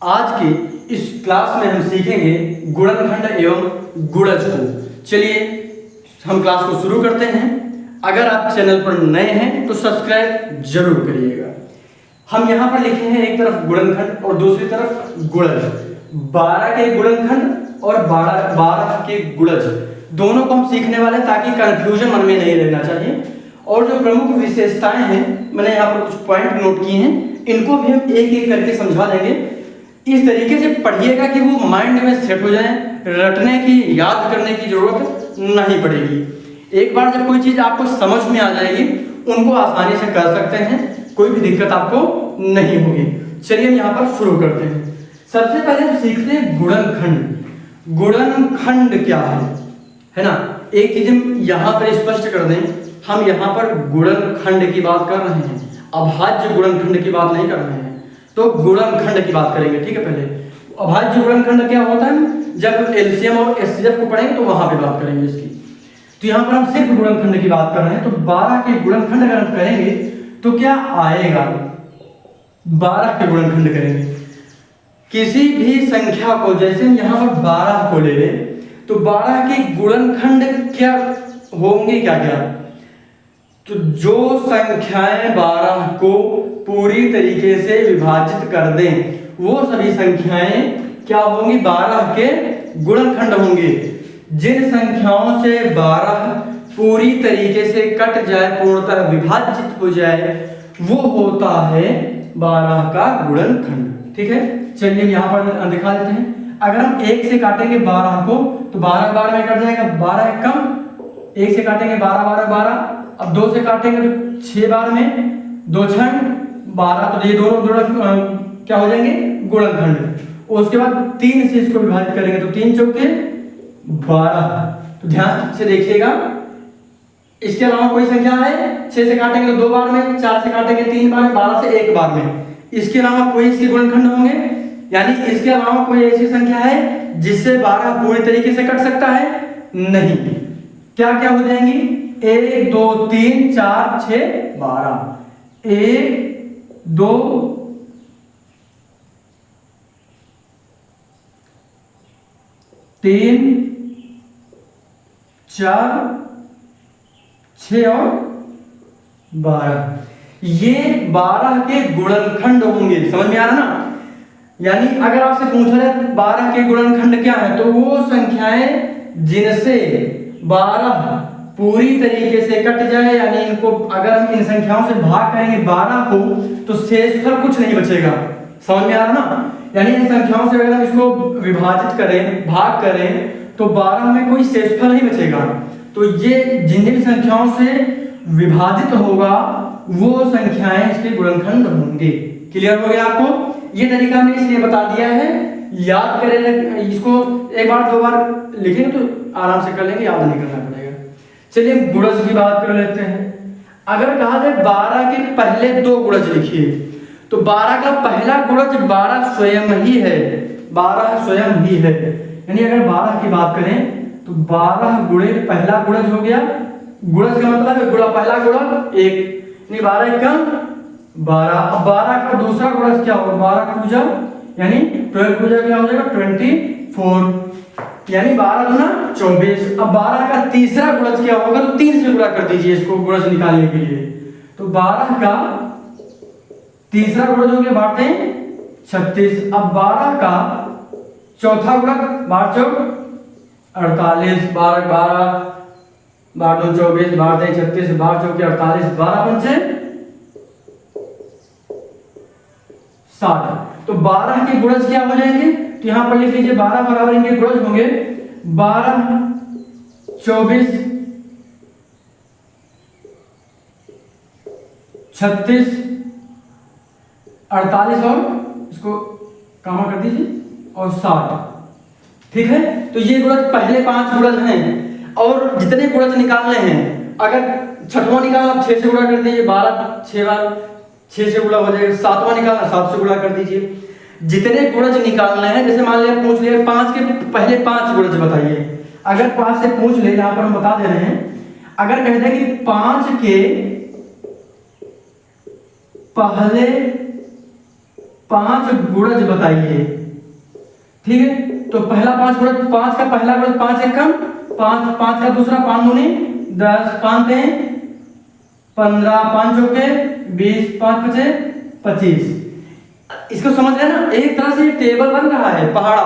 आज के इस क्लास में हम सीखेंगे गुणनखंड एवं गुणज को। चलिए हम क्लास को शुरू करते हैं। अगर आप चैनल पर नए हैं तो सब्सक्राइब जरूर करिएगा। हम यहाँ पर लिखे हैं एक तरफ गुणनखंड और दूसरी तरफ गुणज। 12 के गुणनखंड और 12 के गुणज दोनों को हम सीखने वाले हैं ताकि कंफ्यूजन मन में नहीं रहना चाहिए। और जो प्रमुख विशेषताएं हैं मैंने यहाँ पर कुछ पॉइंट नोट किए हैं, इनको भी हम एक एक करके समझा देंगे। इस तरीके से पढ़िएगा कि वो माइंड में सेट हो जाए, रटने की याद करने की जरूरत नहीं पड़ेगी। एक बार जब कोई चीज आपको समझ में आ जाएगी उनको आसानी से कर सकते हैं, कोई भी दिक्कत आपको नहीं होगी। चलिए हम यहाँ पर शुरू करते हैं। सबसे पहले हम सीखते हैं गुणनखंड। गुणनखंड क्या है ना। एक चीज हम यहाँ पर स्पष्ट कर दें, हम यहाँ पर गुणनखंड की बात कर रहे हैं, अभाज्य गुणनखंड की बात नहीं कर रहे हैं। तो गुणनखंड की बात करेंगे, ठीक है। पहले अभाज्य गुणनखंड क्या होता है, जब एलसीएम और एचसीएफ को पढ़ेंगे तो वहां पे बात करेंगे इसकी। तो यहाँ पर हम सिर्फ गुणनखंड की बात कर रहे हैं। तो 12 के गुणनखंड अगर हम करेंगे तो क्या आएगा, 12 के गुणनखंड करेंगे किसी भी संख्या को। जैसे हम यहाँ पर 12 को ले लें तो 12 के गुणनखंड क्या होंगे, क्या क्या। तो जो संख्याएं 12 को पूरी तरीके से विभाजित कर दें वो सभी संख्याएं क्या होंगी, 12 के गुणनखंड होंगे। जिन संख्याओं से 12 पूरी तरीके से कट जाए, पूर्णतः विभाजित हो जाए, वो होता है 12 का गुणनखंड, ठीक है। चलिए यहाँ पर दिखा देते हैं। अगर हम 1 से काटेंगे 12 को तो 12 बार में कट जाएगा, 12 एक कम। 1 से काटेंगे 12 12 12। अब 2 से काटेंगे तो 6 बार में 2 छंड 12। तो ये दोनों क्या हो जाएंगे, गुणनखंड। उसके बाद 3 से इसको विभाजित करेंगे तो 3 चौके 12। तो ध्यान से देखिएगा। इसके अलावा कोई संख्या है, 6 से काटेंगे तो 2 बार में, 4 से काटेंगे 3 बार में, 12 से 1 बार में। इसके अलावा कोई इसके गुणनखंड होंगे, यानी इसके अलावा कोई ऐसी संख्या है जिससे 12 पूरी तरीके से कट सकता है, नहीं। क्या क्या हो जाएंगी, 1 2 3 4 6 12। 1 2 3 4 6 और 12। ये 12 के गुणनखंड होंगे। समझ में आ रहा ना। यानी अगर आपसे पूछा जाए 12 के गुणनखंड क्या है, तो वो संख्याएं जिनसे 12 पूरी तरीके से कट जाए, यानी इनको अगर हम इन संख्याओं से भाग करेंगे 12 को तो शेषफल कुछ नहीं बचेगा। समझ में आ रहा ना। यानी इन संख्याओं से अगर हम इसको विभाजित करें, भाग करें, तो 12 में कोई शेषफल नहीं बचेगा। तो ये जिन जिन संख्याओं से विभाजित होगा वो संख्याएं इसके गुणनखंड होंगे। क्लियर हो गया आपको। ये तरीका मैंने इसलिए बता दिया है, याद करें इसको। एक बार 2 बार लिखेंगे तो आराम से कर लेंगे, याद नहीं करना पड़ेगा। चलिए हम गुणज की बात कर लेते हैं। अगर कहा जाए 12 के पहले 2 गुणज लिखिए, तो 12 का पहला गुणज 12 स्वयं ही है, 12 स्वयं ही है। यानी अगर 12 की बात करें तो 12 गुणे पहला गुणज हो गया। गुणज का मतलब है गुणा, पहला गुणा 1, यानी 12 कम 12। अब 12 का दूसरा गुणज क्या होगा, 12 पूजा, यानी 12 पूजा क्या हो जाएगा 24, यानी 12 गुना 24। अब 12 का तीसरा गुणज क्या होगा, तो 3 से गुणा कर दीजिए इसको गुणज निकालने के लिए। तो 12 का तीसरा गुणज हो गया 12 36। अब 12 का चौथा गुणज 12 चौक 48, 12 12 12 24, 12 36, 12 चौक 48, 12 पंचे 60। तो 12 के गुणज क्या हो जाएंगे, तो यहां पर लिख लीजिए 12 बराबर इनके गुणज होंगे 12 24 36 48 और इसको कामा कर दीजिए और 60, ठीक है। तो ये गुणज पहले 5 गुणज हैं और जितने गुणज निकालने हैं, अगर छठवां निकालना 6 से गुणा कर दीजिए, 12 6 बार 6 से गुणा हो जाएगा। 7वां निकालना 7 से गुणा कर दीजिए। जितने गुणज निकालने हैं, जैसे मान लिया पूछ लिया 5 के पहले 5 गुणज बताइए। अगर 5 से पूछ ले, यहां पर हम बता दे रहे हैं, अगर कहते हैं कि 5 के पहले 5 गुणज बताइए। ठीक है, तो पहला 5 गुणज, 5 का पहला गुणज 5 एक कम 5, 5 का दूसरा 5 दूनी 10, 5 है 15, 5 चौके 20, 5 पचे 25। इसको समझ रहे हैं ना, एक तरह से टेबल बन रहा है, पहाड़ा।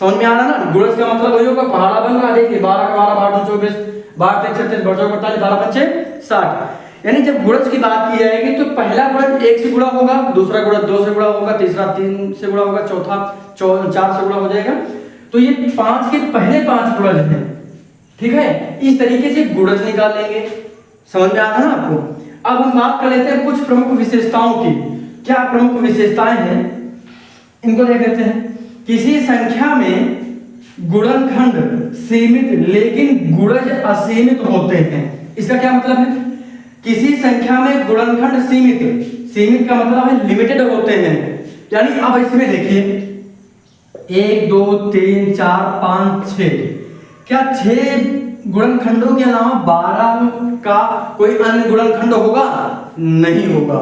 समझ में आ रहा है ना, गुणज का मतलब वही होगा, पहाड़ा बन रहा है। देखिए 12 का 12, 12 24, 12 36, 12 48, 12 5 60। यानी जब गुणज की बात की जाएगी तो पहला गुणज 1 से गुणा होगा, दूसरा गुणज 2 से गुणा होगा, तीसरा 3 से गुणा होगा, चौथा 4 से गुणा हो जाएगा। तो ये 5 के पहले 5 गुणज हैं। ठीक है, इस तरीके से गुणज निकाल लेंगे। समझ में आ रहा है ना आपको। अब हम बात कर लेते हैं कुछ प्रमुख विशेषताओं की। क्या प्रमुख विशेषताएं हैं, इनको देख लेते हैं। किसी संख्या में गुणनखंड सीमित लेकिन गुणज असीमित होते हैं। इसका क्या मतलब है, किसी संख्या में गुणनखंड सीमित, सीमित का मतलब है लिमिटेड होते हैं। यानी अब इसमें देखिए 1 2 3 4 5 6, क्या 6 गुणनखंडों के अलावा 12 का कोई अन्य गुणनखंड होगा? नहीं होगा।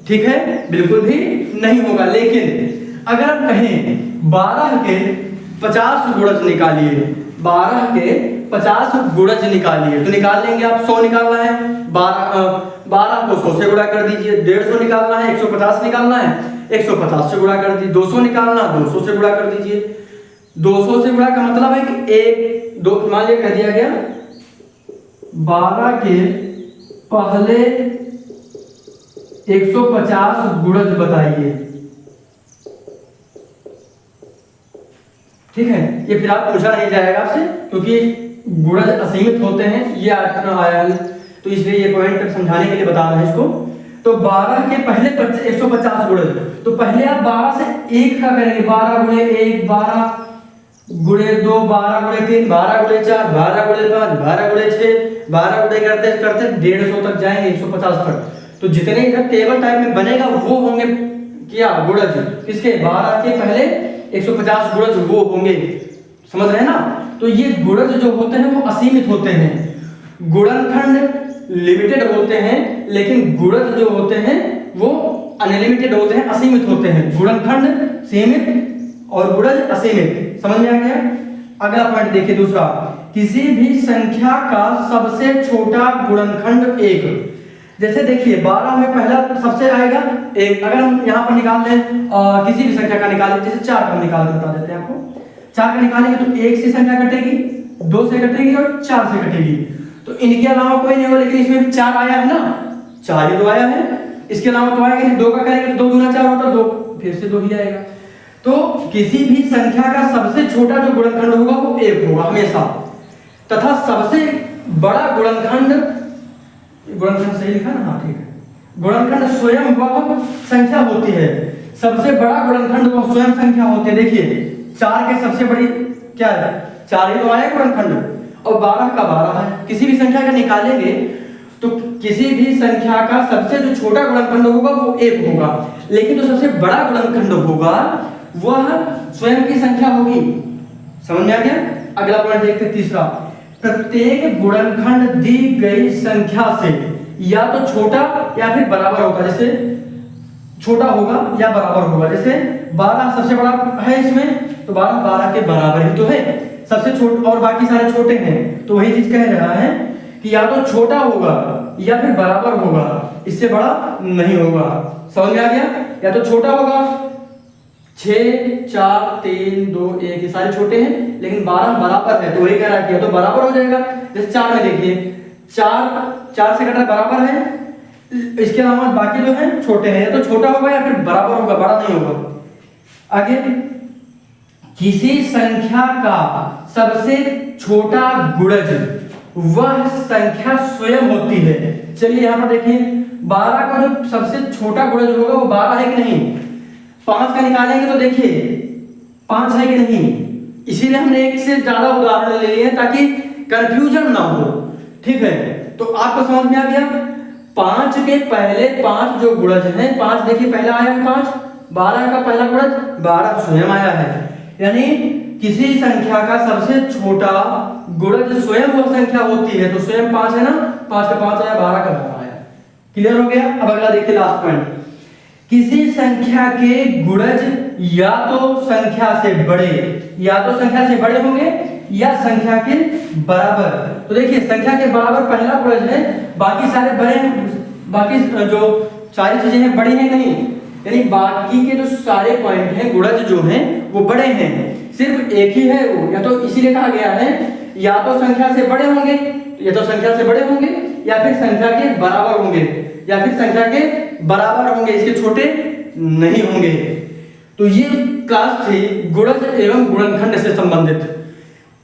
ठीक है, बिल्कुल भी नहीं होगा। लेकिन अगर हम कहें 12 के 50 गुणज निकालिए, 12 के 50 गुणज निकालिए, तो निकाल लेंगे आप। 100 निकालना है, 12 को 100 से गुणा कर दीजिए। 150 निकालना है, 150 निकालना है, 150 से गुणा कर दीजिए। 200 निकालना, 200 से गुणा कर दीजिए। 200 से गुणा का मतलब है कि 1 2 मान लिया कर दिया गया 12 के पहले 150 गुणज बताइए। ठीक है, ये फिर आप पूछा नहीं जाएगा आपसे, क्योंकि गुणज असीमित होते हैं, ये आया है, तो इसलिए ये पॉइंट समझाने के लिए बता रहे हैं इसको। तो 12 के पहले 150 गुणज, तो पहले आप 12 से 1 का करेंगे। 12 गुणे 1 12 गुणे 2 12 गुणे 3 12 गुणे 4 12 गुणे 5 12 गुणे 6 12 गुणे करते करते 150 तक जाएंगे, 150 तक। तो जितने इधर टेबल टाइप में बनेगा वो होंगे क्या, गुणज। किसके? 12 के पहले 150 गुणज वो होंगे। समझ रहे हैं ना। तो ये गुणज जो होते हैं वो असीमित होते हैं, गुणनखंड लिमिटेड होते हैं, लेकिन गुणज जो होते हैं वो अनलिमिटेड होते हैं, असीमित होते हैं। गुणनखंड सीमित और गुणज असीमित। समझ में आ गया। अगला पॉइंट देखिए दूसरा, किसी भी संख्या का सबसे छोटा गुणनखंड 1। जैसे देखिए 12 में पहला सबसे आएगा 1। अगर हम यहाँ पर निकाल लें किसी भी संख्या का निकालें, जैसे 4 का निकाल के बता देते हैं आपको। 4 का निकालेंगे तो 1 से संख्या कटेगी, 2 से कटेगी और 4 से कटेगी। तो इनके अलावा कोई नहीं होगा, लेकिन इसमें भी 4 आया है ना, 4 ही तो आया है। इसके अलावा तो आएगा नहीं। 2 का करेंगे तो 2 दूना 4 होता, 2 फिर से 2 ही आएगा। तो किसी भी संख्या का सबसे छोटा जो गुणनखंड होगा वो 1 होगा हमेशा, तथा सबसे बड़ा गुणनखंड सही लिखा ना, हाँ ठीक है, गुणनखंड स्वयं वह संख्या होती है। सबसे बड़ा गुणनखंड वह स्वयं संख्या होती है। देखिए 4 के सबसे बड़ी क्या है, 4 ही तो आया गुणनखंड, और 12 का 12 है। किसी भी संख्या का निकालेंगे तो किसी भी संख्या का सबसे जो छोटा गुणनखंड होगा वो 1 होगा, लेकिन जो सबसे बड़ा गुणनखंड होगा वह स्वयं की संख्या होगी। समझ में आ गया। अगला पॉइंट देखते हैं तीसरा, प्रत्येक गुणनखंड दी गई संख्या से या तो छोटा या फिर बराबर होगा। जैसे छोटा होगा या बराबर होगा। जैसे 12 सबसे बड़ा है इसमें, तो 12 के बराबर ही तो है। सबसे छोटा और बाकी सारे छोटे हैं, तो वही चीज कह रहा है कि या तो छोटा होगा या फिर बराबर होगा, इससे बड़ा नहीं होगा। समझ में आ गया। या तो छोटा होगा, 6 4 3 2 1 ये सारे छोटे हैं, लेकिन 12 बराबर है, तो वही कह रहा है कि तो बराबर हो जाएगा। जैसे 4 में देखिए 4 से कटा बराबर है, इसके अलावा बाकी जो है छोटे हैं, तो छोटा होगा या फिर बराबर होगा, बड़ा नहीं होगा। आगे, किसी संख्या का सबसे छोटा गुणज वह संख्या स्वयं होती है। चलिए यहाँ पर देखिए 12 का जो सबसे छोटा गुणज होगा वो 12 है कि नहीं। 5 का निकालेंगे तो देखिए 5 है कि नहीं। इसीलिए हमने एक से ज्यादा उदाहरण ले लिए हैं ताकि कंफ्यूजन ना हो। ठीक है, तो आपको समझ में आ गया। 5 के पहले 5 जो गुणज हैं, 5 देखिए पहला आया है 5, 12 का पहला गुणज 12 स्वयं आया है। यानी किसी संख्या का सबसे छोटा गुणज स्वयं वह संख्या होती है, तो स्वयं 5 है ना, 5 का 5 आया, 12 का 12 आया। क्लियर हो गया। अब अगला देखिए लास्ट पॉइंट, किसी संख्या के गुणज या तो संख्या से बड़े होंगे या संख्या के बराबर। तो देखिए संख्या के बराबर पहला गुणज है, बाकी सारे बड़े हैं, बाकी जो सारी चीजें हैं बड़ी हैं नहीं, यानी बाकी के जो सारे पॉइंट हैं गुणज जो हैं वो बड़े हैं, सिर्फ एक ही है वो, या तो इसीलिए कहा गया है या तो संख्या से बड़े होंगे या फिर संख्या के बराबर होंगे, इसके छोटे नहीं होंगे। तो ये क्लास थी गुणज एवं गुणनखंड से संबंधित।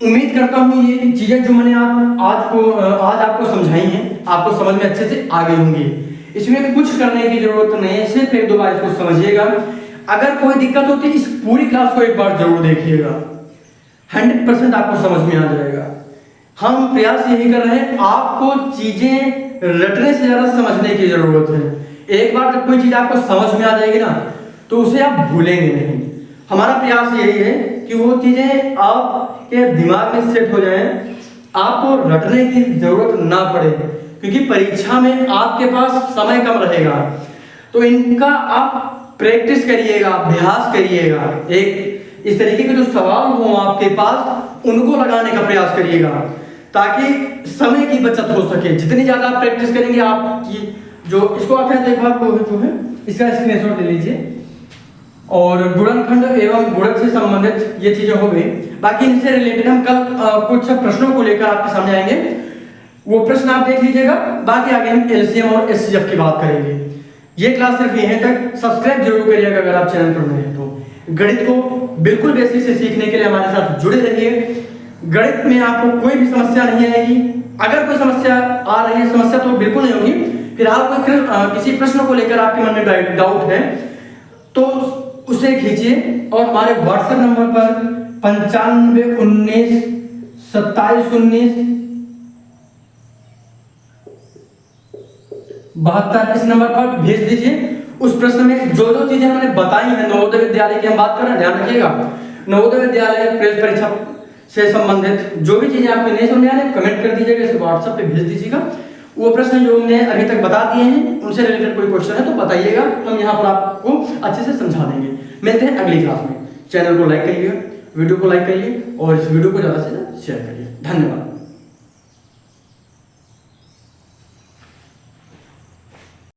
उम्मीद करता हूँ ये चीजें जो मैंने आज आपको समझाई हैं आपको समझ में अच्छे से आ गई होंगी। इसमें कुछ करने की जरूरत नहीं है, सिर्फ एक दो बार इसको समझिएगा। अगर कोई दिक्कत होती है इस पूरी क्लास को एक बार जरूर देखिएगा, 100% आपको समझ में आ जाएगा। हम प्रयास यही कर रहे हैं, आपको चीजें रटने से ज्यादा समझने की जरूरत है। एक बार जब कोई चीज आपको समझ में आ जाएगी ना तो उसे आप भूलेंगे नहीं। हमारा प्रयास यही है कि वो चीजें आपके दिमाग में सेट हो जाएं, आपको रटने की जरूरत ना पड़े, क्योंकि परीक्षा में आपके पास समय कम रहेगा। तो इनका आप प्रैक्टिस करिएगा, अभ्यास करिएगा। एक इस तरीके के जो सवाल हो आपके पास उनको लगाने का प्रयास करिएगा ताकि समय की बचत हो सके। जितनी ज्यादा आप प्रैक्टिस करेंगे आपकी जो इसको आप एक बार जो है इसका स्क्रीनशॉट ले लीजिए। और गुणनखंड एवं गुणज से संबंधित ये चीजें हो गई। बाकी इनसे रिलेटेड हम कल कुछ प्रश्नों को लेकर आपके सामने आएंगे, वो प्रश्न आप देख लीजिएगा। बाकी आगे हम एलसीएम और एचसीएफ की बात करेंगे। ये क्लास सिर्फ यहीं तक। सब्सक्राइब जरूर करिएगा अगर आप चैनल पर नए हैं तो। गणित को बिल्कुल बेसिक से सीखने के लिए हमारे साथ जुड़े रहिए। गणित में आपको कोई भी समस्या नहीं आएगी। अगर कोई समस्या आ रही है, समस्या तो बिल्कुल नहीं होगी, फिलहाल कोई किसी प्रश्न को लेकर आपके मन में डाउट है तो उसे खींचिए और हमारे व्हाट्सएप नंबर पर 95 19 27 19 72 इस नंबर पर भेज दीजिए। उस प्रश्न में जो जो चीजें हमने बताई हैं नवोदय विद्यालय की हम बात कर रहे हैं, ध्यान रखिएगा। नवोदय विद्यालय प्रेस परीक्षा से संबंधित जो भी चीजें आपको नहीं समझ में आ रही कमेंट कर दीजिएगा, इसे व्हाट्सएप पे भेज दीजिएगा। वो प्रश्न जो हमने अभी तक बता दिए हैं उनसे रिलेटेड कोई क्वेश्चन है तो बताइएगा, हम यहाँ पर आपको अच्छे से समझा देंगे। मिलते हैं अगली क्लास में। चैनल को लाइक करिए, वीडियो को लाइक करिए और इस वीडियो को ज़्यादा से ज़्यादा शेयर करिए। धन्यवाद।